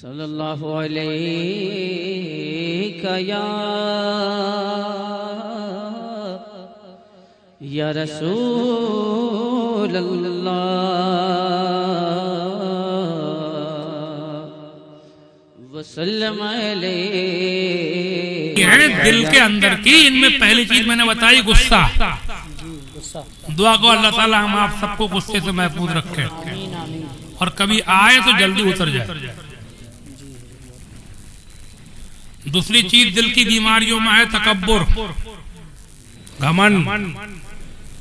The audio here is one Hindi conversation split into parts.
सल्लल्लाहु अलैहि या रसूल अल्लाह वसल्लम अलैहि। दिल के अंदर की इनमें पहली चीज मैंने बताई गुस्सा। दुआ को अल्लाह ताला हम आप सबको गुस्से से महफूज रखे और कभी आए तो जल्दी उतर जाए। दूसरी चीज दिल की बीमारियों में है तकब्बुर, घमंड।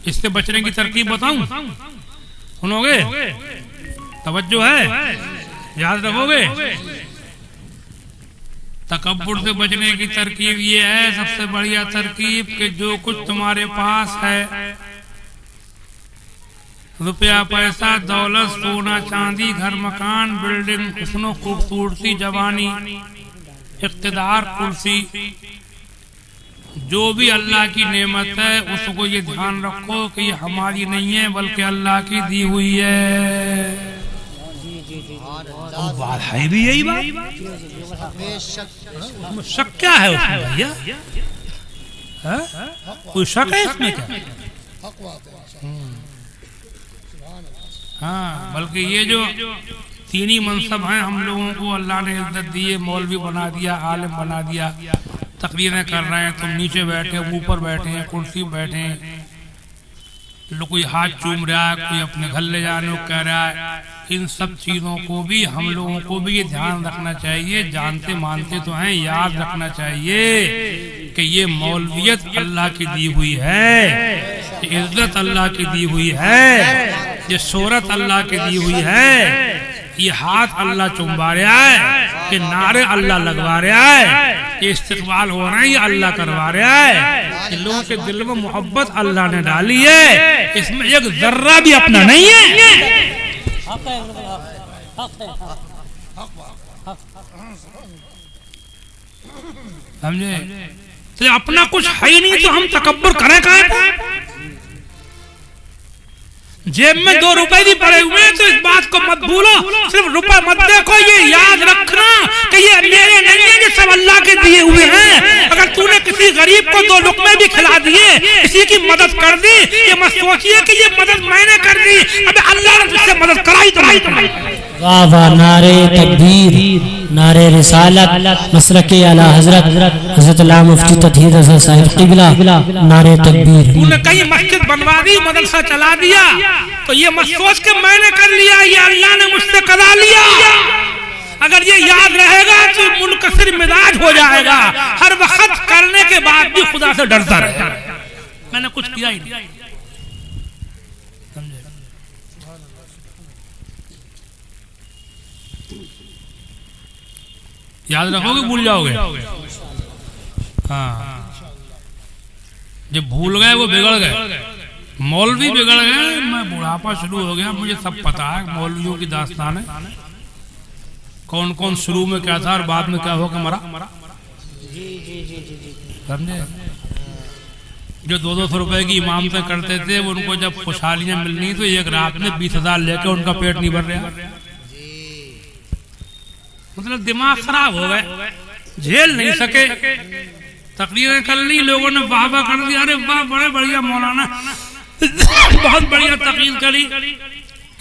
इससे बचने की तरकीब बताऊं? सुनोगे? तवज्जो है? याद रखोगे? तकब्बुर से बचने की तरकीब ये है, सबसे बढ़िया तरकीब कि जो कुछ तुम्हारे पास है, रुपया पैसा दौलत सोना चांदी घर मकान बिल्डिंग हुस्नो खूबसूरती जवानी इख्तिदार कुर्सी, जो भी अल्लाह की नेमत है उसको ये ध्यान रखो कि ये हमारी नहीं है बल्कि अल्लाह की दी हुई है। बात है भी यही बात। शक क्या है उसमें भैया? कोई शक है इसमें क्या? हाँ, बल्कि ये जो तीन ही मनसब हैं हम लोगों को अल्लाह ने इज्जत दी है, मौलवी बना दिया, आलिम बना दिया, तकरीरें कर रहे हैं, तुम नीचे बैठे ऊपर बैठे हैं, कुर्सी में बैठे हैं, कोई हाथ चूम रहा है, कोई अपने घर ले जाने को कह रहा है। इन सब चीजों को भी हम लोगों को भी ये ध्यान रखना चाहिए, जानते मानते तो हैं, याद रखना चाहिए कि ये मौलवियत अल्लाह की दी हुई है, इज्जत अल्लाह की दी हुई है, ये शोहरत अल्लाह की दी हुई है, ये हाथ अल्लाह चुम्बा रहा है, ये नारे अल्लाह लगवा रहा है, ये इस्तिकबाल हो रहा है ये अल्लाह करवा रहा है। इन लोगों के दिल में मोहब्बत अल्लाह ने डाली है, इसमें एक जर्रा भी अपना नहीं है। समझे? तो अपना कुछ है ही नहीं तो हम तकब्बुर करें काहे? जेब में 2 रुपए भी पड़े हुए हैं तो इस बात को मत भूलो, सिर्फ रुपए मत देखो, ये याद रखना कि ये मेरे नहीं है, ये सब अल्लाह के दिए हुए हैं। अगर तूने किसी गरीब को 2 लुक़मे भी खिला दिए, किसी की मदद कर दी, ये मत सोचिए कि ये मदद मैंने कर दी, अबे अल्लाह ने तुझसे मदद कराई तो नहीं। वाह वाह, नारे तकबीर, नारे रिसालत, मसलके आला हजरत हजरत अल्लाह मुफ्ती ततहीर रज़ा साहिब क़िबला, नारे तकबीर। तूने कहीं मस्जिद बनवा दी, मदरसा चला दिया, तो ये मत सोच के मैंने कर लिया, ये अल्लाह ने मुझसे करा लिया। अगर ये याद रहेगा तो मुनकसिर मिजाज हो जाएगा, हर वक्त करने के बाद भी खुदा से डरता रहेगा, मैंने कुछ किया ही नहीं। याद रखोगे भूल जाओगे? हाँ, जब भूल गए वो बिगड़ गए, मौलवी बिगड़ गए। मैं बुढ़ापा शुरू हो गया, मुझे सब पता है मौलवियों की दास्तान है, कौन कौन शुरू में क्या था और बाद में क्या होकर मरा। समझे? जो 200 रुपए की इमामतें करते थे, उनको जब खुशहालियां मिलनी तो एक रात में 20,000 लेकर उनका पेट नहीं भर रहा, मतलब दिमाग खराब हो गए, झेल नहीं सके। तकरीरें कर ली, लोगों ने वाह वाह कर दिया, अरे वाह बड़े बढ़िया मौलाना, बहुत बढ़िया तकरीर करी,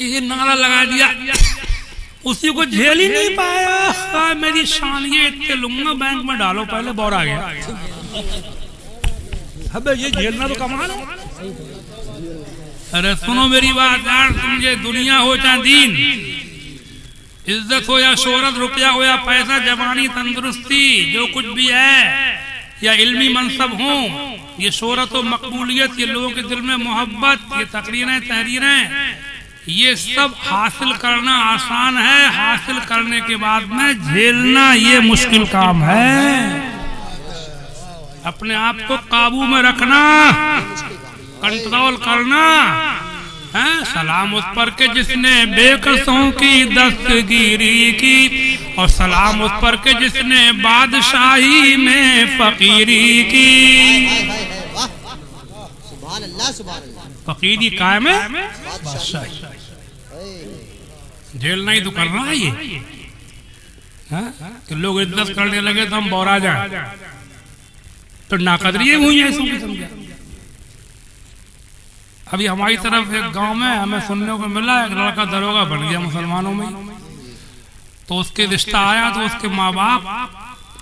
ये नारा लगा दिया, उसी को झेल ही नहीं पाया। मेरी शान ये इतने लूंगा, बैंक में डालो, पहले बौर आ गया। अबे ये झेलना तो कमाल है। अरे सुनो मेरी बात यार, तुझे दुनिया हो चाहे दीन, इज्जत हो या शोहरत, रुपया हो या पैसा, जवानी तंदुरुस्ती, जो कुछ भी है, या इल्मी मनसब हो, ये शोहरत और मकबूलियत, ये लोगों के दिल में मोहब्बत, ये तकरीरें तहरीरें, ये सब हासिल करना आसान है, हासिल करने के बाद में झेलना ये मुश्किल काम है। अपने आप को काबू में रखना, कंट्रोल करना है। सलाम उस पर के जिसने बेकसों की दस्तगीरी की, और सलाम उस पर के जिसने बादशाही में फकीरी की। फकीरी कायम है, बादशाही। झेलना ही तो करना है ये। कि लोग इज्जत करने लगे तो हम बौरा जाए, तो नाकदरी हुई है इसकी समझा। अभी हमारी तरफ एक गांव में हमें सुनने को मिला, एक लड़का दरोगा बन गया मुसलमानों में, तो उसके रिश्ता आया तो उसके माँ बाप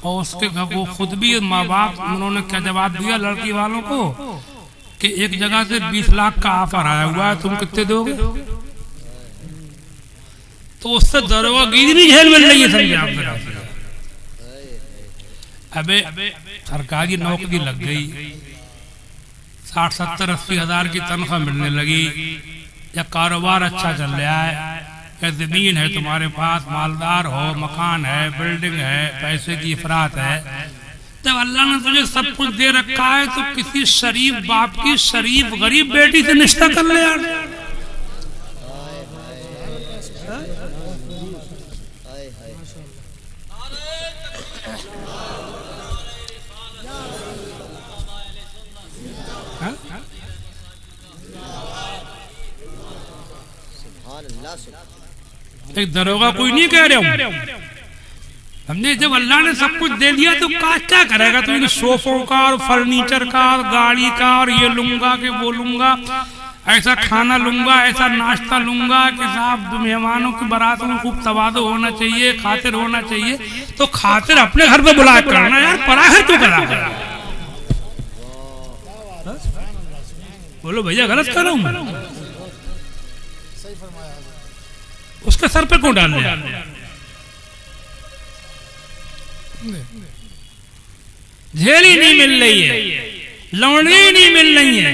और उसके वो खुद भी माँ बाप, उन्होंने क्या जवाब दिया लड़की वालों को कि एक जगह से 20 लाख का ऑफर आया हुआ है, तुम कितने दोगे? तो उससे दरोगा गिरी झेल मिल रही है समझे। अबे सरकारी नौकरी लग गई, 60, 70, 80 हजार की तनख्वाह मिलने लगी, या कारोबार अच्छा चल रहा है, या जमीन है तुम्हारे पास, मालदार हो, मकान है, बिल्डिंग है, पैसे की अफरात है, जब अल्लाह ने तुझे सब कुछ दे रखा है तो किसी शरीफ बाप की शरीफ गरीब बेटी से रिश्ता कर ले यार। एक दरोगा कोई नहीं कह रहा हूं, हमने जब अल्लाह ने सब कुछ दे दिया तो क्या करेगा? तो इन सोफों का और फर्नीचर का और गाड़ी का और ये लूंगा कि वो लूंगा, ऐसा खाना लूंगा, ऐसा नाश्ता लूंगा कि साहब मेहमानों की बारात में खूब तवाज़ो होना चाहिए, खातिर होना चाहिए। तो खातिर अपने घर पे बुला करना यार, परा है तो करा। बोलो भैया गलत कर रहा हूं? उसके सर पे क्यों डाल दिया? झेली नहीं मिल रही है, लौड़ी नहीं मिल रही है,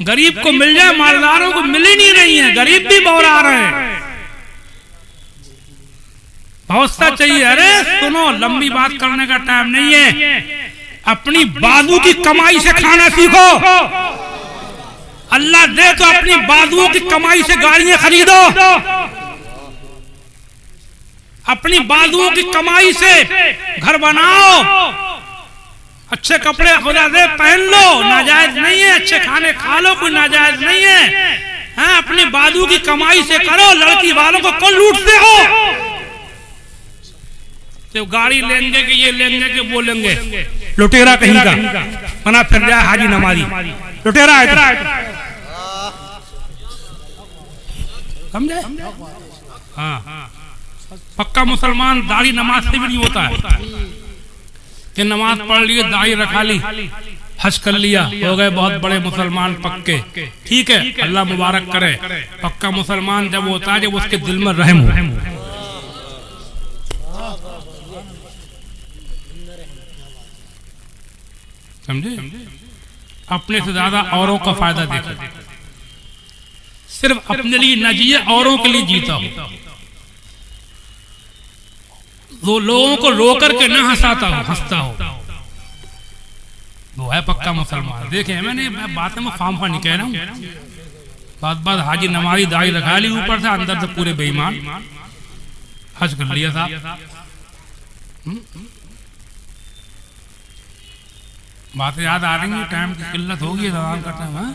गरीब को मिल जाए, मालदारों को मिल ही नहीं रही है, गरीब भी बौरा रहे हैं। हौसला चाहिए। अरे सुनो, लंबी बात करने का टाइम नहीं है, अपनी बाजू की कमाई से खाना सीखो। अल्लाह दे तो अपनी बाजुओं की कमाई से गाड़ियां खरीदो, अपनी बाजुओं की कमाई से घर बनाओ, अच्छे कपड़े खुदा दे पहन लो, नाजायज नहीं है, अच्छे खाने खा लो, कोई नाजायज नहीं है। हाँ, अपनी बाजू की कमाई से करो, लड़की वालों को कौन लूटते हो? तो गाड़ी लेंगे कि ये लेंगे कि वो लेंगे, लुटेरा कहीं का बना फिर जाए हाजी नमाजी, लुटेरा है समझे? हाँ, पक्का मुसलमान दाढ़ी नमाज से भी नहीं होता है कि नमाज पढ़ लिए, दाढ़ी रखा ली, हज कर लिया, हो गए बहुत बड़े मुसलमान पक्के। ठीक है, अल्लाह मुबारक करे। पक्का मुसलमान जब होता है जब उसके दिल में रहम हो। समझे? अपने से ज्यादा औरों का फायदा देखो, सिर्फ अपने लिए न जिए, औरों के लिए जीता हो। वो लोगों को रो करके न हंसाता हो, हंसता हो, वो है पक्का मुसलमान। देखे मैंने बातें में फार्म नहीं कह रहा हूँ, बात हाजी नमाजी दाढ़ी रखा ली, ऊपर से अंदर से पूरे बेईमान, हज कर लिया साहब। बातें याद आ रही है, टाइम की किल्लत होगी, जवान का टाइम है।